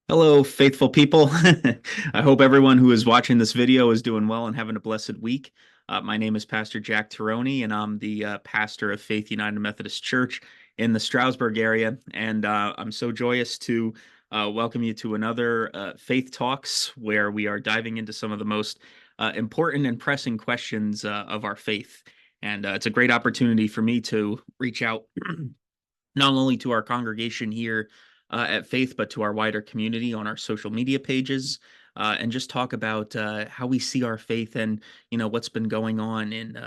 Hello, faithful people. I hope everyone who is watching this video is doing well and having a blessed week. My name is Pastor Jack Taroni, and I'm the pastor of Faith United Methodist Church in the Stroudsburg area. And I'm so joyous to welcome you to another Faith Talks, where we are diving into some of the most important and pressing questions of our faith. And it's a great opportunity for me to reach out not only to our congregation here at Faith, but to our wider community on our social media pages, and just talk about how we see our faith and what's been going on in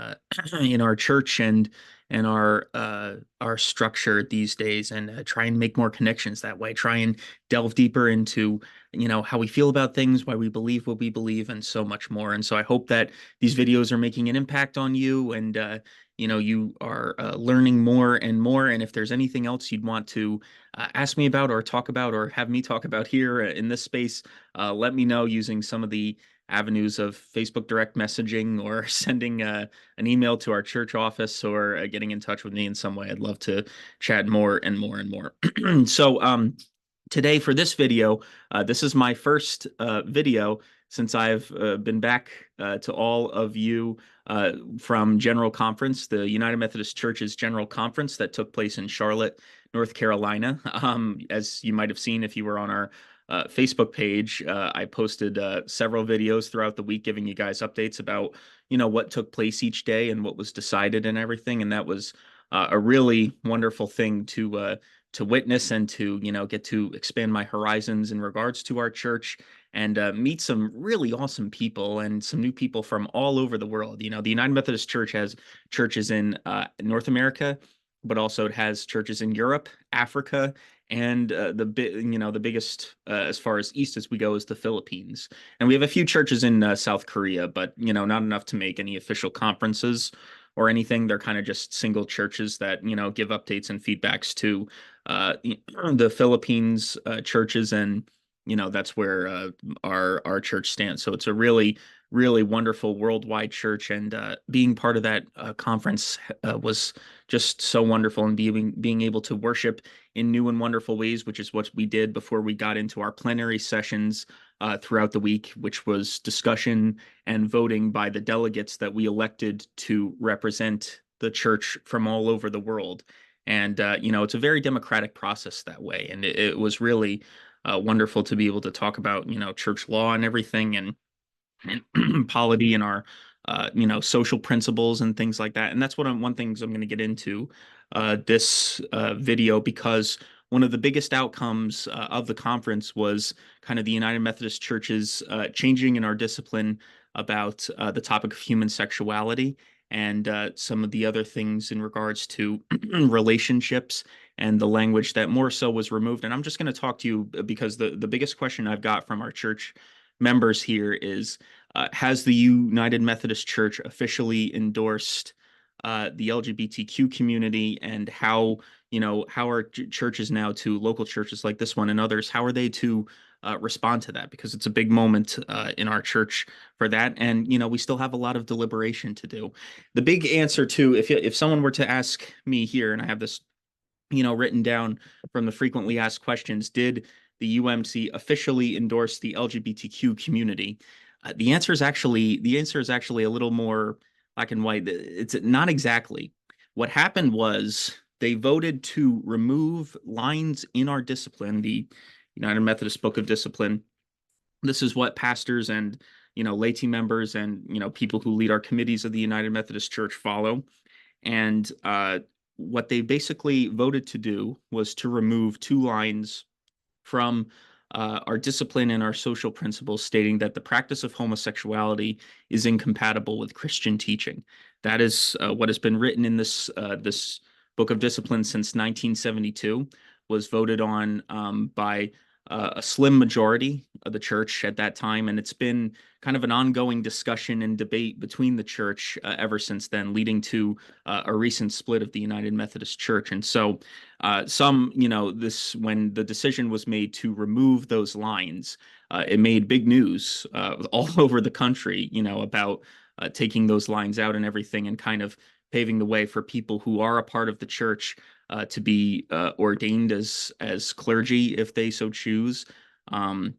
in our church and our structure these days, and try and make more connections that way. Try and delve deeper into how we feel about things, why we believe what we believe, and so much more. And so I hope that these videos are making an impact on you, and you are learning more and more. And if there's anything else you'd want to ask me about or talk about or have me talk about here in this space, let me know using some of the avenues of Facebook direct messaging or sending an email to our church office or getting in touch with me in some way. I'd love to chat more and more and more. So, today for this video, this is my first video since I've been back to all of you from General Conference, the United Methodist Church's General Conference that took place in Charlotte, North Carolina. As you might have seen if you were on our Facebook page, I posted several videos throughout the week giving you guys updates about, what took place each day and what was decided and everything. And that was a really wonderful thing to witness and to, get to expand my horizons in regards to our church and meet some really awesome people and some new people from all over the world. The United Methodist Church has churches in North America, but also it has churches in Europe, Africa, and the biggest as far as east as we go is the Philippines. And we have a few churches in South Korea, but not enough to make any official conferences or anything. They're kind of just single churches that give updates and feedbacks to uh, the Philippines churches, and that's where our church stands. So it's a really wonderful worldwide church, and being part of that conference was just so wonderful, and being able to worship in new and wonderful ways, which is what we did before we got into our plenary sessions throughout the week, which was discussion and voting by the delegates that we elected to represent the church from all over the world. And it's a very democratic process that way, and it was really wonderful to be able to talk about church law and everything, and polity and our social principles and things like that. And that's one things I'm going to get into this video, because one of the biggest outcomes of the conference was kind of the United Methodist Church's changing in our discipline about the topic of human sexuality and some of the other things in regards to relationships and the language that more so was removed. And I'm just going to talk to you because the biggest question I've got from our church members here is, has the United Methodist Church officially endorsed the LGBTQ community, and how are churches now, to local churches like this one and others, how are they to respond to that? Because it's a big moment in our church for that, and we still have a lot of deliberation to do. The big answer to, if someone were to ask me here, and I have this written down from the frequently asked questions, did the UMC officially endorse the LGBTQ community? The answer is actually a little more black and white. It's not exactly. What happened was they voted to remove lines in our discipline, the United Methodist Book of Discipline. This is what pastors and laity members and people who lead our committees of the United Methodist Church follow. And what they basically voted to do was to remove two lines from our discipline and our social principles, stating that the practice of homosexuality is incompatible with Christian teaching. That is what has been written in this book of discipline since 1972, was voted on by a slim majority of the church at that time, and it's been kind of an ongoing discussion and debate between the church ever since then, leading to a recent split of the United Methodist Church. And so when the decision was made to remove those lines, it made big news all over the country, about taking those lines out and everything, and kind of paving the way for people who are a part of the church to be ordained as clergy if they so choose. um,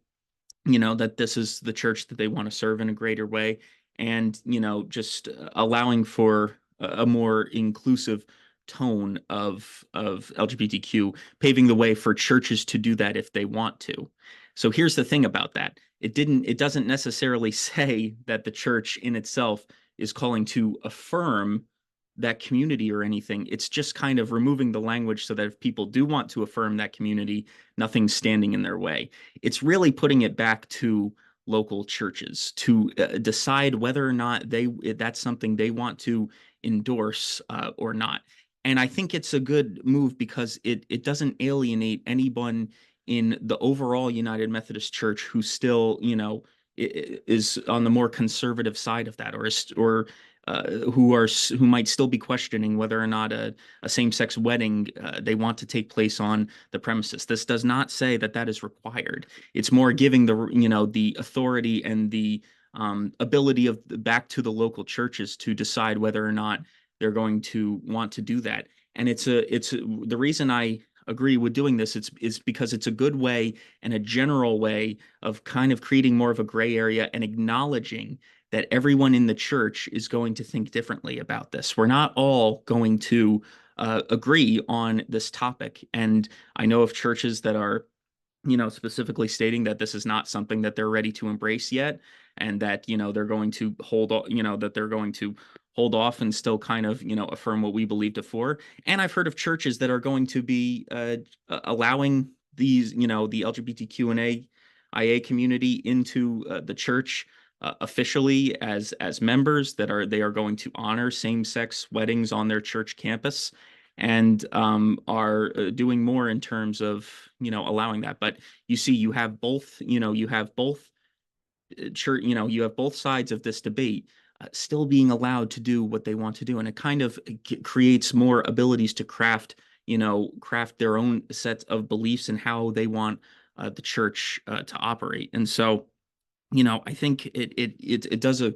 that this is the church that they want to serve in a greater way, and just allowing for a more inclusive tone of LGBTQ, paving the way for churches to do that if they want to. So here's the thing about that. It doesn't necessarily say that the church in itself is calling to affirm that community or anything. It's just kind of removing the language so that if people do want to affirm that community, nothing's standing in their way. It's really putting it back to local churches to decide whether or not that's something they want to endorse or not. And I think it's a good move because it doesn't alienate anyone in the overall United Methodist Church who still, is on the more conservative side of that, who might still be questioning whether or not a same-sex wedding they want to take place on the premises. This does not say that that is required. It's more giving the authority and the ability of back to the local churches to decide whether or not they're going to want to do that. And the reason I agree with doing this, is because it's a good way and a general way of kind of creating more of a gray area and acknowledging that everyone in the church is going to think differently about this. We're not all going to agree on this topic. And I know of churches that are, specifically stating that this is not something that they're ready to embrace yet, and that, they're going to hold off and still kind of, affirm what we believed before. And I've heard of churches that are going to be allowing these, the LGBTQ and IA community into the church officially as members, they are going to honor same-sex weddings on their church campus, and are doing more in terms of allowing that. But you see, you have both sides of this debate still being allowed to do what they want to do, and it kind of creates more abilities to craft their own sets of beliefs and how they want the church to operate. And so, I think it does a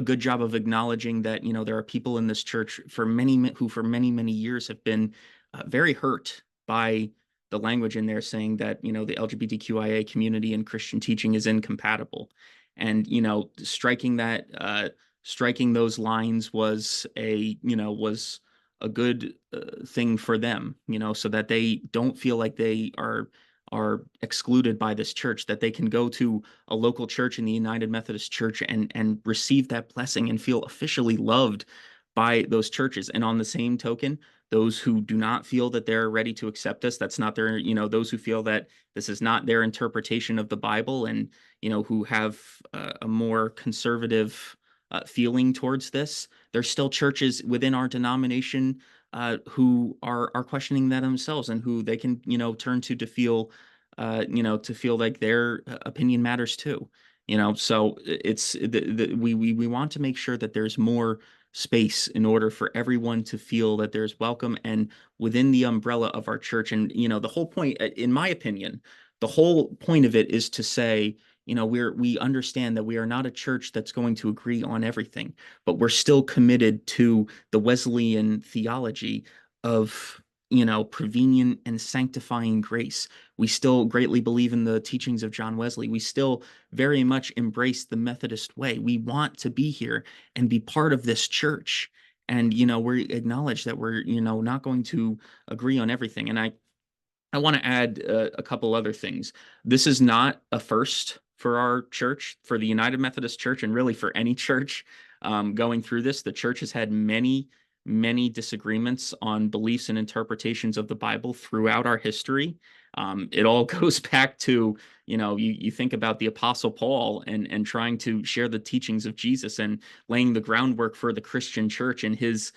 good job of acknowledging that, there are people in this church who for many, many years have been very hurt by the language in there saying that, the LGBTQIA community and Christian teaching is incompatible. And, striking those lines was a good thing for them, so that they don't feel like they are excluded by this church, that they can go to a local church in the United Methodist Church and receive that blessing and feel officially loved by those churches. And on the same token, those who do not feel that they're ready to accept us, that's not their, those who feel that this is not their interpretation of the Bible, and, who have a more conservative feeling towards this, there's still churches within our denomination who are questioning that themselves, and who they can turn to feel like their opinion matters too. So we want to make sure that there's more space in order for everyone to feel that there's welcome and within the umbrella of our church. And the whole point, in my opinion, the whole point of it is to say, we understand that we are not a church that's going to agree on everything, but we're still committed to the Wesleyan theology of, prevenient and sanctifying grace. We still greatly believe in the teachings of John Wesley. We still very much embrace the Methodist way. We want to be here and be part of this church. And, we acknowledge that we're, not going to agree on everything. And I want to add a couple other things. This is not a first for our church, for the United Methodist Church, and really for any church going through this. The church has had many, many disagreements on beliefs and interpretations of the Bible throughout our history. It all goes back to, you think about the Apostle Paul and trying to share the teachings of Jesus and laying the groundwork for the Christian church, and his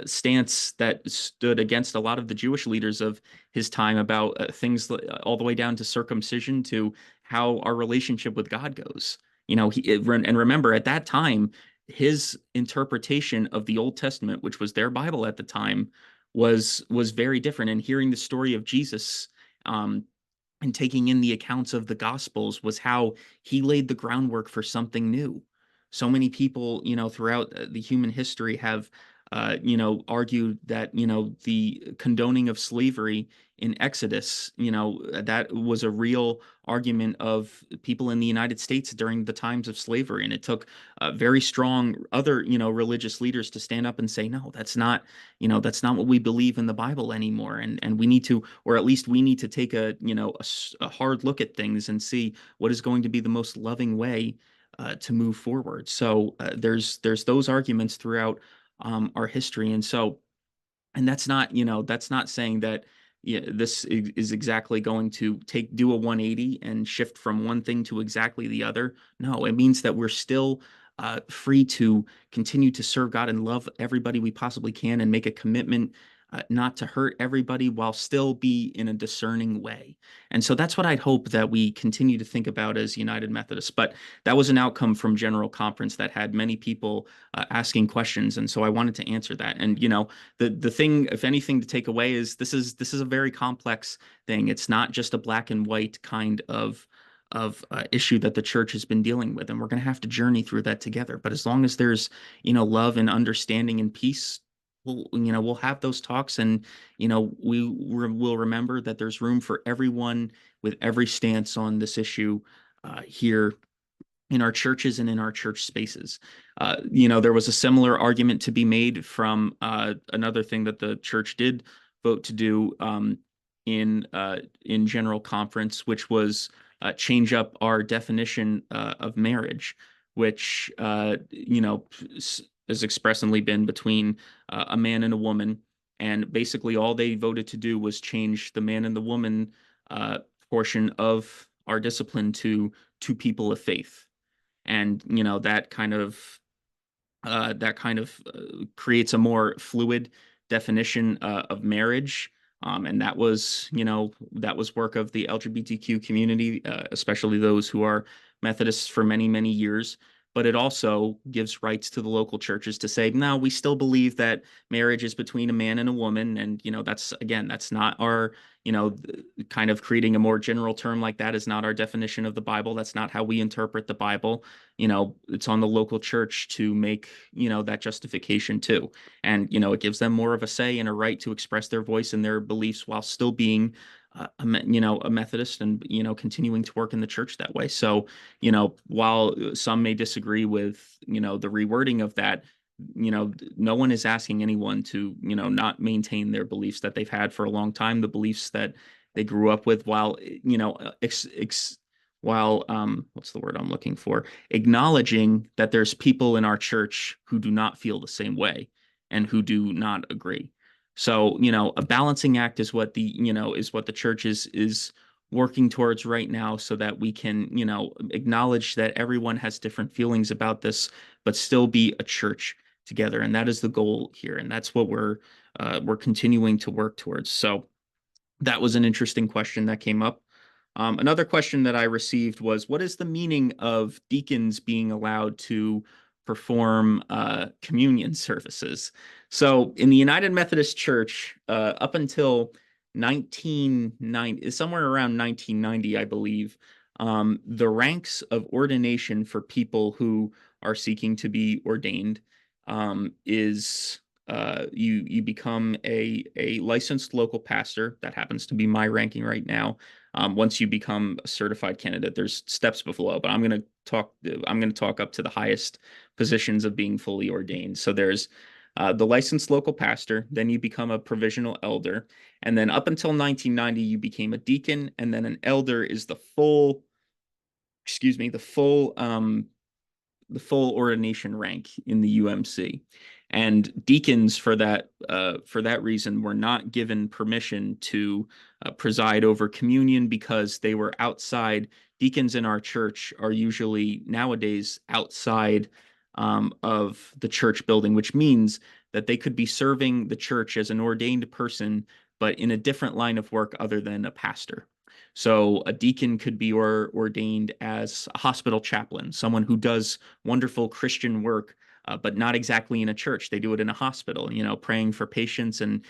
stance that stood against a lot of the Jewish leaders of his time about things all the way down to circumcision, to how our relationship with God goes. And remember, at that time, his interpretation of the Old Testament, which was their Bible at the time, was very different. And hearing the story of Jesus, and taking in the accounts of the Gospels, was how he laid the groundwork for something new. So many people, throughout the human history have argued that, the condoning of slavery in Exodus, that was a real argument of people in the United States during the times of slavery. And it took very strong other, religious leaders to stand up and say, no, that's not what we believe in the Bible anymore. And we need to, or at least we need to take a hard look at things and see what is going to be the most loving way to move forward. So there's those arguments throughout our history. And that's not saying that, yeah, is exactly going to do a 180 and shift from one thing to exactly the other. No, it means that we're still free to continue to serve God and love everybody we possibly can and make a commitment not to hurt everybody while still be in a discerning way. And so that's what I'd hope that we continue to think about as United Methodists. But that was an outcome from General Conference that had many people asking questions, and so I wanted to answer that. And the thing, if anything, to take away is this is a very complex thing. It's not just a black and white kind of issue that the church has been dealing with, and we're going to have to journey through that together. But as long as there's love and understanding and peace, we'll have those talks, and will remember that there's room for everyone with every stance on this issue here in our churches and in our church spaces. There was a similar argument to be made from another thing that the church did vote to do in General Conference, which was change up our definition of marriage, which has expressly been between a man and a woman. And basically, all they voted to do was change the man and the woman portion of our discipline to two people of faith. And that kind of creates a more fluid definition of marriage. And that was work of the LGBTQ community, especially those who are Methodists for many, many years. But it also gives rights to the local churches to say, no, we still believe that marriage is between a man and a woman. And, that's not our, kind of creating a more general term like that is not our definition of the Bible. That's not how we interpret the Bible. It's on the local church to make, that justification too. And, it gives them more of a say and a right to express their voice and their beliefs while still being, a Methodist and, continuing to work in the church that way. So, while some may disagree with, the rewording of that, no one is asking anyone to, not maintain their beliefs that they've had for a long time, the beliefs that they grew up with, while, what's the word I'm looking for? Acknowledging that there's people in our church who do not feel the same way and who do not agree. So, a balancing act is what the church is working towards right now, so that we can, acknowledge that everyone has different feelings about this, but still be a church together. And that is the goal here. And that's what we're continuing to work towards. So that was an interesting question that came up. Another question that I received was, what is the meaning of deacons being allowed to perform communion services? So in the United Methodist Church, up until 1990, somewhere around 1990, I believe, the ranks of ordination for people who are seeking to be ordained is you become a licensed local pastor. That happens to be my ranking right now. Once you become a certified candidate, there's steps below, but I'm going to talk up to the highest positions of being fully ordained. So there's the licensed local pastor, then you become a provisional elder, and then up until 1990, you became a deacon, and then an elder is the full ordination rank in the UMC. And deacons, for that reason, were not given permission to preside over communion because they were outside. Deacons in our church are usually nowadays outside of the church building, which means that they could be serving the church as an ordained person, but in a different line of work other than a pastor. So a deacon could be ordained as a hospital chaplain, someone who does wonderful Christian work, but not exactly in a church. They do it in a hospital, praying for patients and,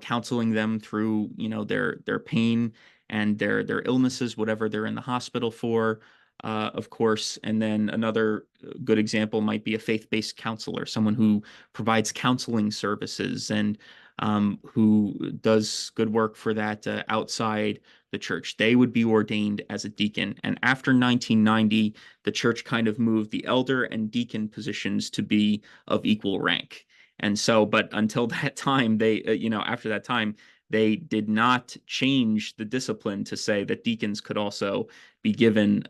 counseling them through, their pain and their illnesses, whatever they're in the hospital for. of course. And then another good example might be a faith-based counselor, someone who provides counseling services and who does good work for that outside the church. They would be ordained as a deacon. And after 1990, the church kind of moved the elder and deacon positions to be of equal rank. And so, but until that time, after that time, they did not change the discipline to say that deacons could also be given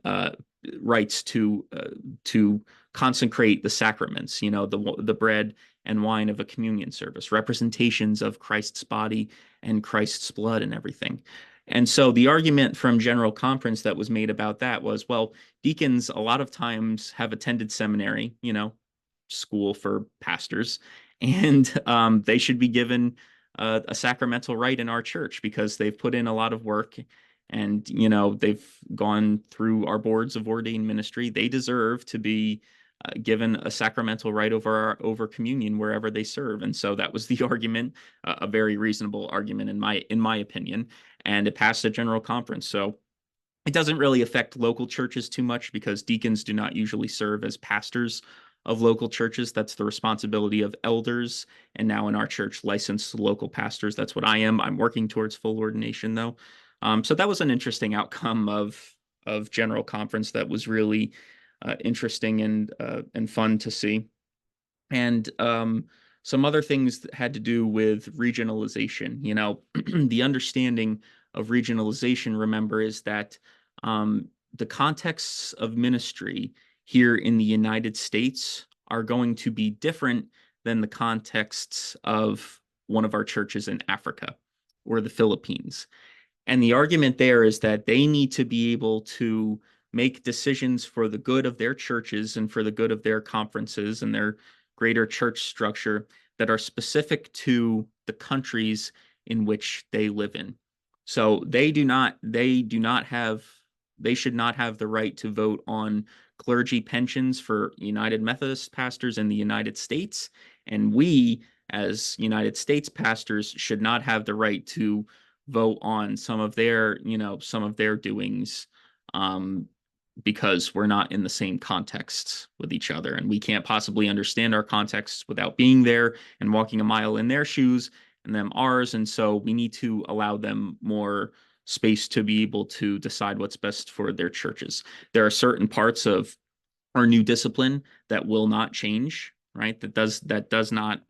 rights to consecrate the sacraments, the bread and wine of a communion service, representations of Christ's body and Christ's blood and everything. And so the argument from General Conference that was made about that was, well, deacons a lot of times have attended seminary, school for pastors, and they should be given a sacramental right in our church because they've put in a lot of work and they've gone through our boards of ordained ministry. They deserve to be given a sacramental right over communion wherever they serve. And so that was the argument, a very reasonable argument in my opinion, and it passed a general conference. So it doesn't really affect local churches too much because deacons do not usually serve as pastors of local churches. That's the responsibility of elders. And now in our church, licensed local pastors. That's what I am. I'm working towards full ordination though. So that was an interesting outcome of General Conference that was really interesting and fun to see. And some other things that had to do with regionalization. The understanding of regionalization, remember, is that the contexts of ministry here in the United States are going to be different than the contexts of one of our churches in Africa or the Philippines. And the argument there is that they need to be able to make decisions for the good of their churches and for the good of their conferences and their greater church structure that are specific to the countries in which they live in. So they should not have the right to vote on clergy pensions for United Methodist pastors in the United States. And we, as United States pastors, should not have the right to vote on some of their doings, because we're not in the same contexts with each other, and we can't possibly understand our contexts without being there and walking a mile in their shoes and them ours. And so we need to allow them more space to be able to decide what's best for their churches. There are certain parts of our new discipline that will not change, right? That does not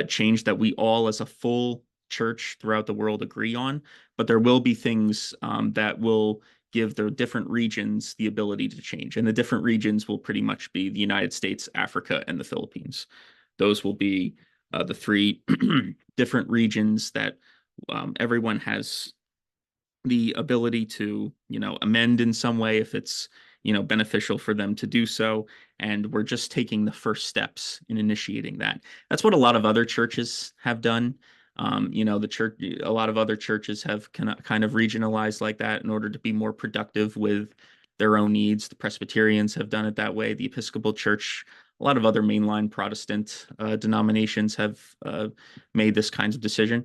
change, that we all as a full church throughout the world agree on, but there will be things that will give the different regions the ability to change. And the different regions will pretty much be the United States, Africa, and the Philippines. Those will be the three different regions that everyone has the ability to, amend in some way if it's, beneficial for them to do so. And we're just taking the first steps in initiating that. That's what a lot of other churches have done. A lot of other churches have kind of regionalized like that in order to be more productive with their own needs. The Presbyterians have done it that way. The Episcopal Church, a lot of other mainline Protestant denominations have made this kind of decision.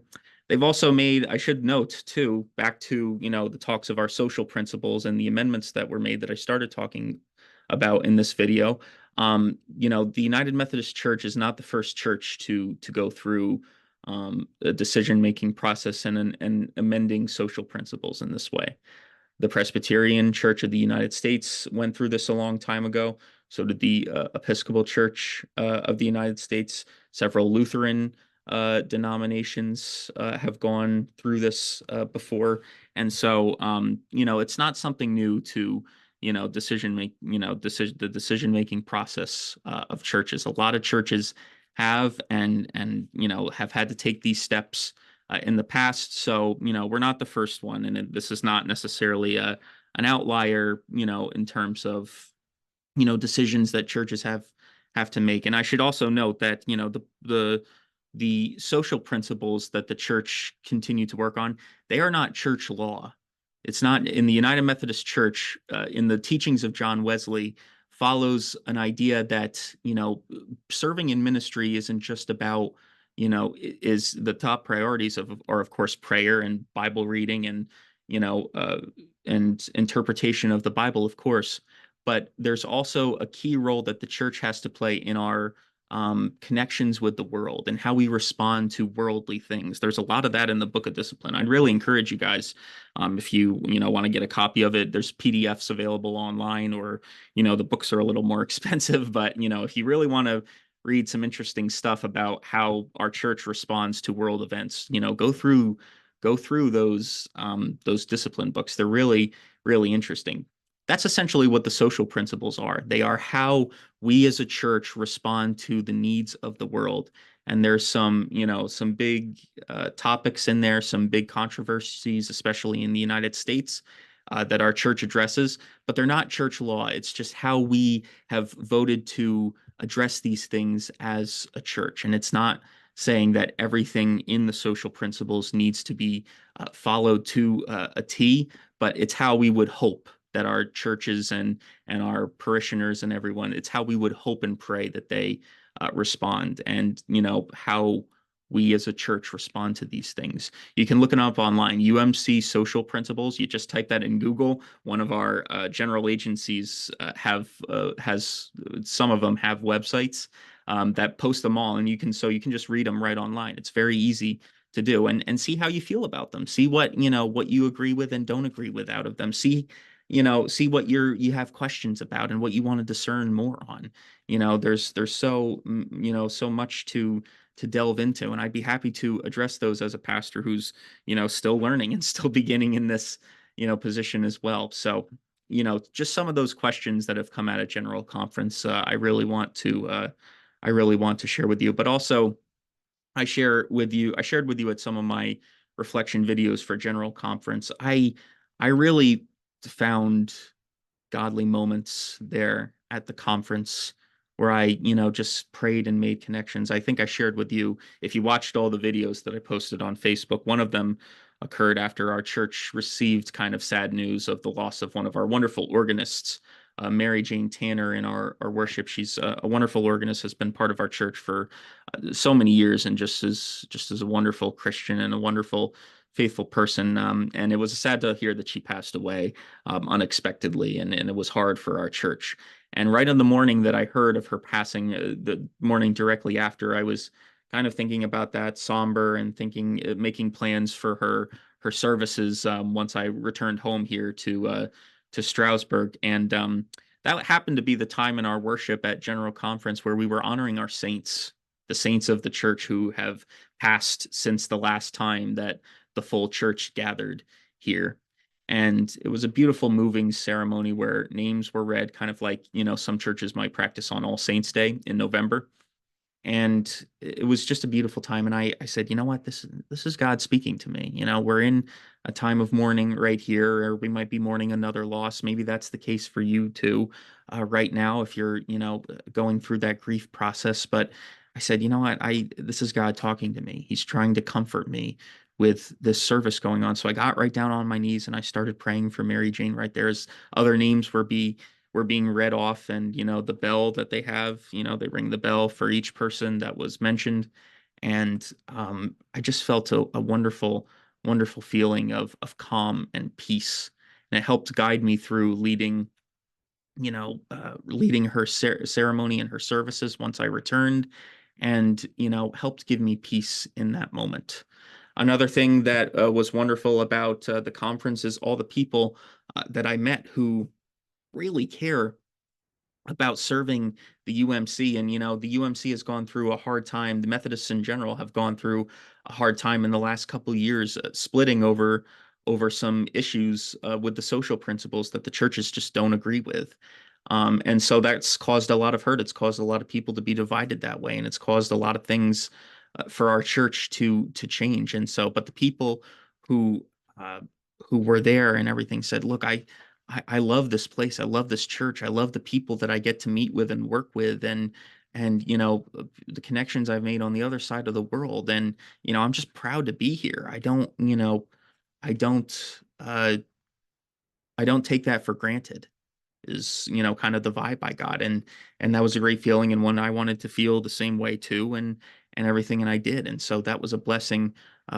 They've also made, I should note too, back to, the talks of our social principles and the amendments that were made that I started talking about in this video. The United Methodist Church is not the first church to go through a decision-making process and amending social principles in this way. The Presbyterian Church of the United States went through this a long time ago. So did the Episcopal Church of the United States. Several Lutheran denominations have gone through this before. And so, it's not something new to, the decision-making process of churches. A lot of churches have have had to take these steps in the past. So, we're not the first one, and this is not necessarily an outlier, in terms of, decisions that churches have to make. And I should also note that, the social principles that the church continue to work on, they are not church law. It's not in the United Methodist Church, in the teachings of John Wesley, follows an idea that, serving in ministry isn't just about, is the top priorities are of course prayer and Bible reading and, you know, and interpretation of the Bible, of course. But there's also a key role that the church has to play in our connections with the world and how we respond to worldly things. There's a lot of that in the Book of Discipline. I'd really encourage you guys, if you want to get a copy of it, there's PDFs available online, or the books are a little more expensive. But if you really want to read some interesting stuff about how our church responds to world events, go through those discipline books. They're really, really interesting. That's essentially what the social principles are. They are how we as a church respond to the needs of the world. And there's some big topics in there, some big controversies, especially in the United States, that our church addresses, but they're not church law. It's just how we have voted to address these things as a church. And it's not saying that everything in the social principles needs to be followed to a T, but it's how we would hope that our churches and our parishioners and everyone, it's how we would hope and pray that they respond, and how we as a church respond to these things. You can look it up online, UMC social principles. You just type that in Google. One of our general agencies has some of them have websites that post them all, and you can just read them right online. It's very easy to do, and see how you feel about them. See what you agree with and don't agree with out of them. See what you have questions about and what you want to discern more on. There's so much to delve into, and I'd be happy to address those as a pastor who's still learning and still beginning in this position as well. So just some of those questions that have come out of General Conference, I really want to share with you. But also, I shared with you at some of my reflection videos for General Conference. I really found godly moments there at the conference where I just prayed and made connections. I think I shared with you, if you watched all the videos that I posted on Facebook, one of them occurred after our church received kind of sad news of the loss of one of our wonderful organists, Mary Jane Tanner, in our worship. She's a wonderful organist, has been part of our church for so many years, and just as a wonderful Christian and a wonderful faithful person. And it was sad to hear that she passed away unexpectedly, and it was hard for our church. And right on the morning that I heard of her passing, the morning directly after, I was kind of thinking about that, somber, and thinking, making plans for her services once I returned home here to Stroudsburg. And that happened to be the time in our worship at General Conference where we were honoring our saints, the saints of the church who have passed since the last time that the full church gathered here. And it was a beautiful, moving ceremony where names were read, kind of like, some churches might practice on All Saints' Day in November. And it was just a beautiful time. And I said, you know what, this is God speaking to me. We're in a time of mourning right here, or we might be mourning another loss. Maybe that's the case for you too, right now, if you're going through that grief process. But I said, you know what, I this is God talking to me. He's trying to comfort me with this service going on. So I got right down on my knees and I started praying for Mary Jane right there, as other names were being read off. And the bell that they have, they ring the bell for each person that was mentioned. And I just felt a wonderful feeling of calm and peace, and it helped guide me through leading her ceremony and her services once I returned, and helped give me peace in that moment. Another thing that was wonderful about the conference is all the people that I met who really care about serving the UMC. And the UMC has gone through a hard time. The Methodists in general have gone through a hard time in the last couple of years, splitting over some issues with the social principles that the churches just don't agree with. And so that's caused a lot of hurt. It's caused a lot of people to be divided that way, and it's caused a lot of things for our church to change. And so, but the people who uh, who were there and everything said, "Look, I love this place. I love this church. I love the people that I get to meet with and work with, and the connections I've made on the other side of the world. And I'm just proud to be here. I don't I don't take that for granted." Is kind of the vibe I got, and that was a great feeling, and one I wanted to feel the same way too. and everything, and I did. And so that was a blessing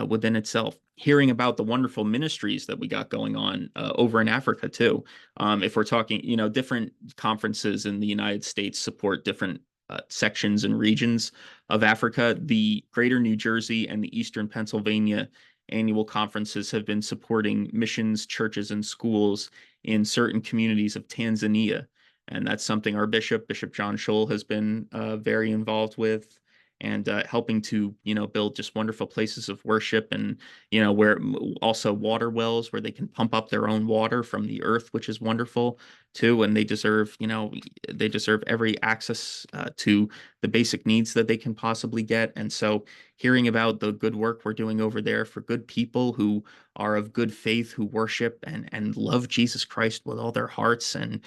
within itself. Hearing about the wonderful ministries that we got going on over in Africa too. If we're talking, different conferences in the United States support different sections and regions of Africa. The Greater New Jersey and the Eastern Pennsylvania annual conferences have been supporting missions, churches, and schools in certain communities of Tanzania. And that's something our Bishop John Scholl, has been very involved with, and helping to, build just wonderful places of worship, and, where also water wells where they can pump up their own water from the earth, which is wonderful too. And they deserve every access to the basic needs that they can possibly get. And so hearing about the good work we're doing over there for good people who are of good faith, who worship and love Jesus Christ with all their hearts, and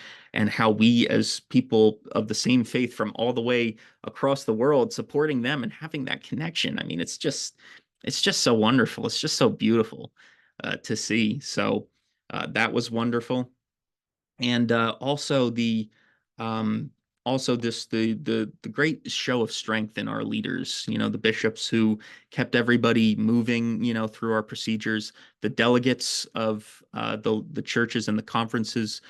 how we as people of the same faith from all the way across the world supporting them and having that connection. I mean, it's just so wonderful. It's just so beautiful to see. So that was wonderful. And um also this the great show of strength in our leaders, the bishops who kept everybody moving, through our procedures, the delegates of the churches and the conferences.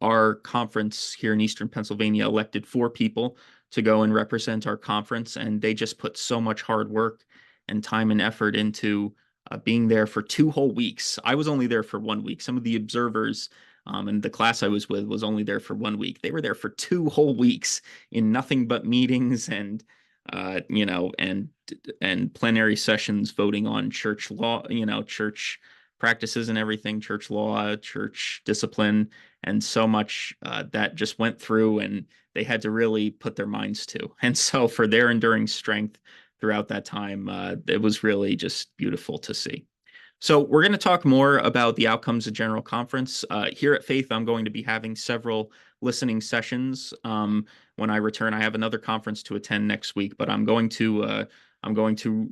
Our conference here in Eastern Pennsylvania elected 4 people to go and represent our conference, and they just put so much hard work and time and effort into being there for 2 whole weeks. I was only there for 1 week. Some of the observers and the class I was with was only there for 1 week. They were there for 2 whole weeks in nothing but meetings, and and plenary sessions, voting on church law, church practices and everything, church law, church discipline, and so much that just went through, and they had to really put their minds to. And so for their enduring strength throughout that time, it was really just beautiful to see. So we're going to talk more about the outcomes of General Conference. Here at Faith, I'm going to be having several listening sessions. When I return, I have another conference to attend next week, but I'm going to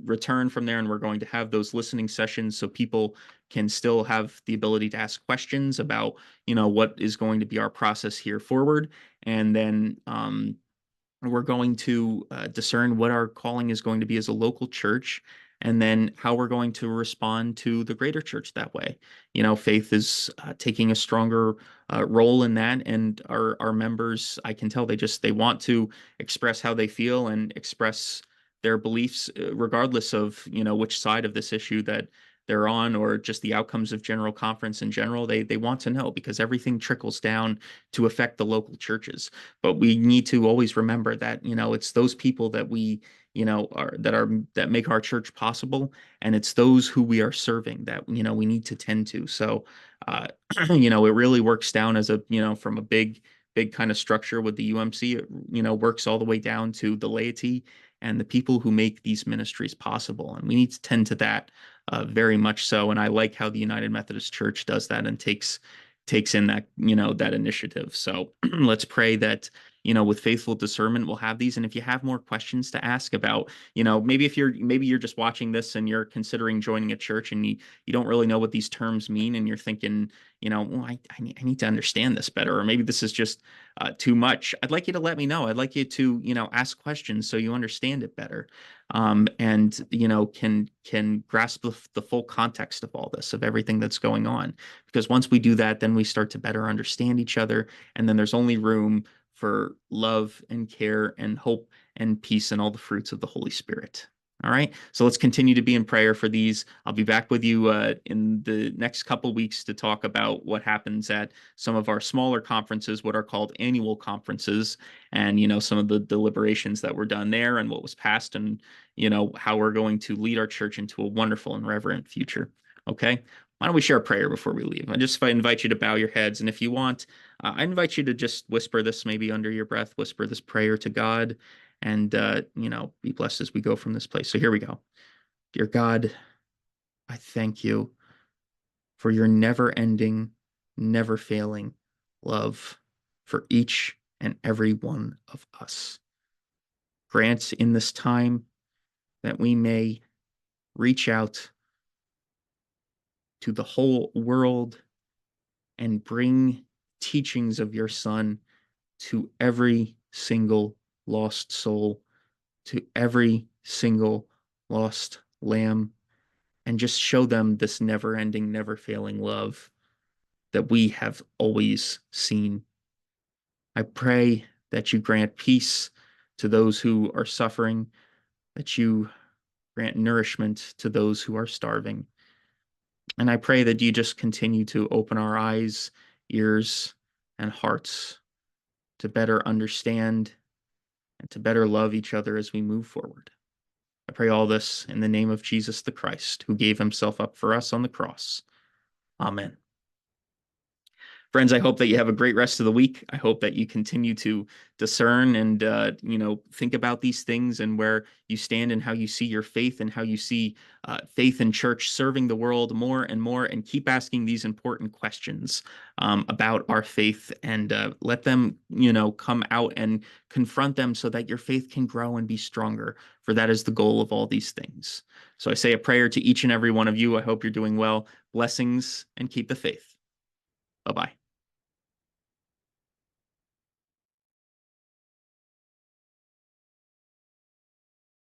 return from there, and we're going to have those listening sessions so people can still have the ability to ask questions about, what is going to be our process here forward. And then we're going to discern what our calling is going to be as a local church, and then how we're going to respond to the greater church that way. Faith is taking a stronger role in that, and our members, I can tell they want to express how they feel and express their beliefs, regardless of which side of this issue that they're on, or just the outcomes of General Conference in general. They want to know, because everything trickles down to affect the local churches. But we need to always remember that, it's those people that we, that make our church possible, and it's those who we are serving that, we need to tend to. So uh it really works down as a, from a big kind of structure with the UMC. It, works all the way down to the laity and the people who make these ministries possible, and we need to tend to that very much so. And I like how the United Methodist Church does that and takes in that, that initiative. So let's pray that, with faithful discernment, we'll have these. And if you have more questions to ask about, maybe you're just watching this and you're considering joining a church, and you don't really know what these terms mean, and you're thinking, well, I need to understand this better, or maybe this is just too much. I'd like you to let me know. I'd like you to, ask questions so you understand it better, and can grasp the full context of all this, of everything that's going on. Because once we do that, then we start to better understand each other, and then there's only room for love and care and hope and peace and all the fruits of the Holy Spirit. All right. So let's continue to be in prayer for these. I'll be back with you in the next couple weeks to talk about what happens at some of our smaller conferences, what are called annual conferences, and, some of the deliberations that were done there, and what was passed, and, how we're going to lead our church into a wonderful and reverent future. Okay. Why don't we share a prayer before we leave? I just invite you to bow your heads. And if you want, I invite you to just whisper this, maybe under your breath, whisper this prayer to God, and be blessed as we go from this place. So here we go. Dear God, I thank you for your never ending, never failing love for each and every one of us. Grant in this time that we may reach out to the whole world and bring teachings of your Son to every single lost soul, to every single lost lamb and just show them this never ending, never failing love that we have always seen. I pray that you grant peace to those who are suffering, that you grant nourishment to those who are starving. And I pray that you just continue to open our eyes, ears, and hearts to better understand and to better love each other as we move forward. I pray all this in the name of Jesus the Christ, who gave himself up for us on the cross. Amen. Friends, I hope that you have a great rest of the week. I hope that you continue to discern and think about these things and where you stand and how you see your faith and how you see faith in church serving the world more and more, and keep asking these important questions about our faith, and let them come out and confront them so that your faith can grow and be stronger. For that is the goal of all these things. So I say a prayer to each and every one of you. I hope you're doing well. Blessings, and keep the faith. Bye-bye.